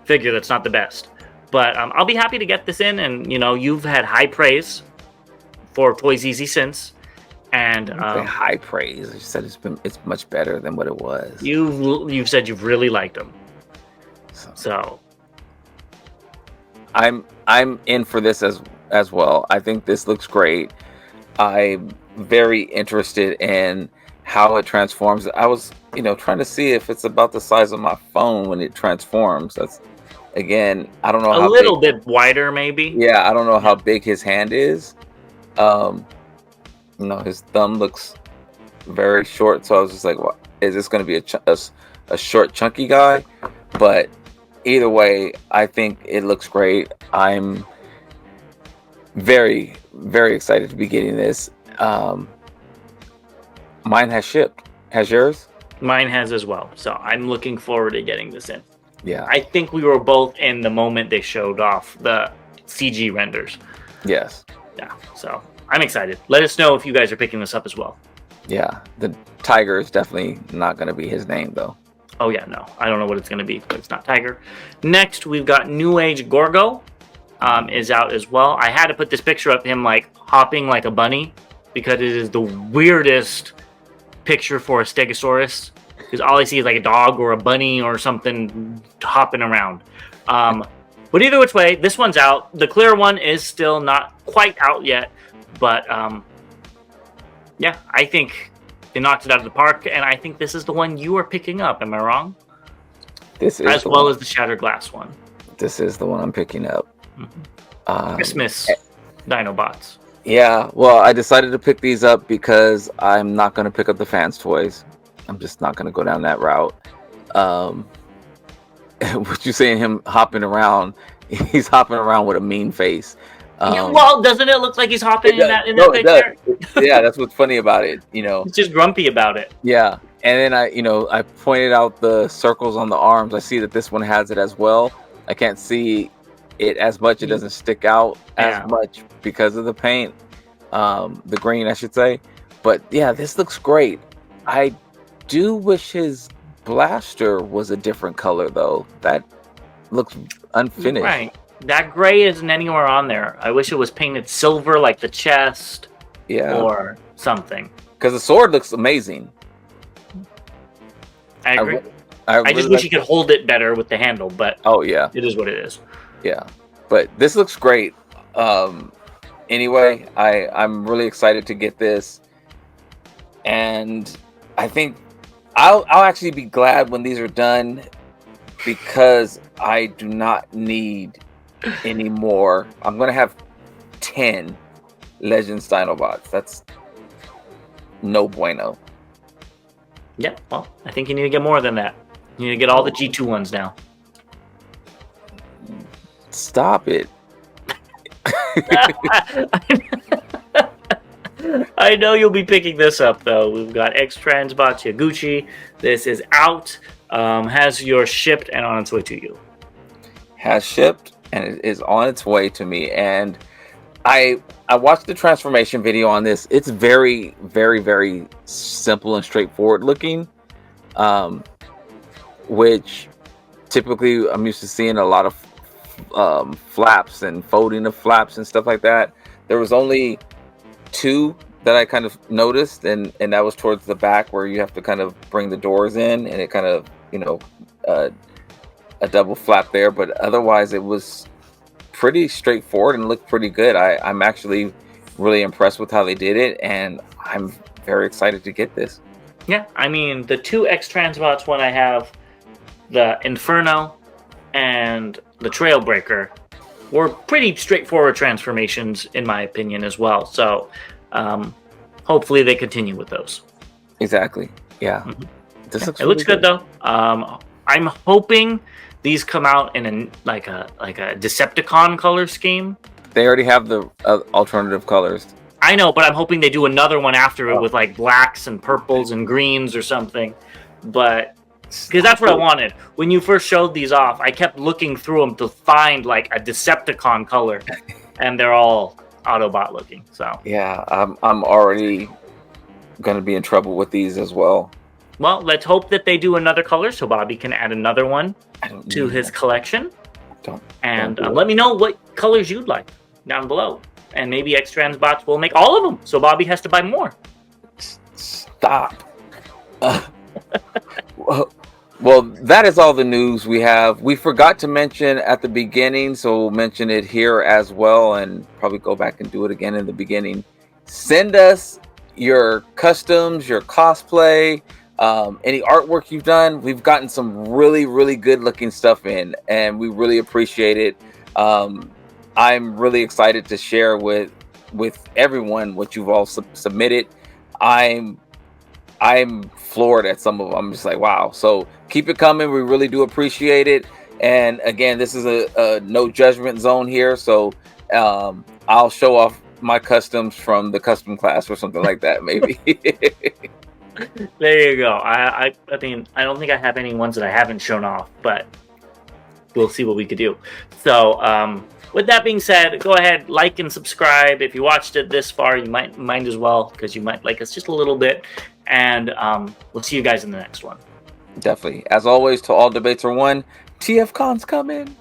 figure that's not the best. But I'll be happy to get this in, and you've had high praise for Toys Easy since, and high praise. You said it's much better than what it was. You've said you've really liked them, so I'm in for this as well. I think this looks great. I'm very interested in how it transforms. I was trying to see if it's about the size of my phone when it transforms. That's. Again, I don't know how a little bit wider, maybe. Yeah, I don't know how big his hand is. His thumb looks very short, so I was just like, "What is this going to be a short, chunky guy?" But either way, I think it looks great. I'm very, very excited to be getting this. Mine has shipped. Has yours? Mine has as well. So I'm looking forward to getting this in. Yeah, I think we were both in the moment they showed off the CG renders. Yes. Yeah, so I'm excited. Let us know if you guys are picking this up as well. Yeah, the Tiger is definitely not going to be his name, though. Oh, yeah, no. I don't know what it's going to be, but it's not Tiger. Next, we've got Newage Gorgo is out as well. I had to put this picture of him, like, hopping like a bunny because it is the weirdest picture for a Stegosaurus. Because all I see is like a dog or a bunny or something hopping around. But either which way, this one's out. The clear one is still not quite out yet. But yeah, I think they knocked it out of the park. And I think this is the one you are picking up. Am I wrong? This is as well as the Shattered Glass one. This is the one I'm picking up. Mm-hmm. Christmas Dinobots. Yeah, well, I decided to pick these up because I'm not going to pick up the fans' toys. I'm just not going to go down that route. What you saying, him hopping around, he's hopping around with a mean face. Well, doesn't it look like he's hopping in that picture? Yeah, that's what's funny about it. He's just grumpy about it. Yeah, and then I pointed out the circles on the arms. I see that this one has it as well. I can't see it as much. It doesn't stick out as much because of the paint, the green, I should say. But yeah, this looks great. I do wish his blaster was a different color, though. That looks unfinished. Right. That gray isn't anywhere on there. I wish it was painted silver like the chest. Yeah. Or something. Because the sword looks amazing. I agree. I just really wish you could hold it better with the handle, but oh yeah, it is what it is. Yeah, but this looks great. Anyway, I'm really excited to get this, and I think I'll actually be glad when these are done, because I do not need any more. I'm gonna have 10 Legends Dinobots. That's no bueno. Yeah, well, I think you need to get more than that. You need to get all the G2 ones now. Stop it. I know you'll be picking this up, though. We've got Xtransbots Yaguchi. This is out. Has yours shipped and on its way to you. Has shipped and it is on its way to me. And I watched the transformation video on this. It's very, very, very simple and straightforward looking. Which typically I'm used to seeing a lot of flaps and folding of flaps and stuff like that. There was only 2 that I kind of noticed, and that was towards the back where you have to kind of bring the doors in, and it kind of, you know, a double flap there. But otherwise it was pretty straightforward and looked pretty good. I'm actually really impressed with how they did it, and I'm very excited to get this. Yeah, I mean, the 2 Xtransbots when I have the Inferno and the Trailbreaker were pretty straightforward transformations, in my opinion, as well. So hopefully they continue with those. Exactly. Yeah. Mm-hmm. This looks it looks good though. I'm hoping these come out in a Decepticon color scheme. They already have the alternative colors. I know, but I'm hoping they do another one after it with like blacks and purples and greens or something. But because that's what I wanted. When you first showed these off, I kept looking through them to find like a Decepticon color, and they're all Autobot looking. So yeah, I'm already gonna be in trouble with these as well. Well, let's hope that they do another color so Bobby can add another one to his collection. And let me know what colors you'd like down below. And maybe Xtransbots will make all of them, so Bobby has to buy more. Stop. Well, that is all the news we have. We forgot to mention at the beginning, so we'll mention it here as well, and probably go back and do it again in the beginning. Send us your customs, your cosplay, any artwork you've done. We've gotten some really, really good looking stuff in, and we really appreciate it. I'm really excited to share with everyone what you've all submitted. I'm floored at some of them. I'm just like, wow. So keep it coming. We really do appreciate it. And again, this is a no judgment zone here. So I'll show off my customs from the custom class or something like that, maybe. There you go. I mean, I don't think I have any ones that I haven't shown off, but we'll see what we could do. So with that being said, go ahead, like and subscribe. If you watched it this far, you might as well, because you might like us just a little bit. And we'll see you guys in the next one. Definitely. As always, to all debates are won. TFCon's coming.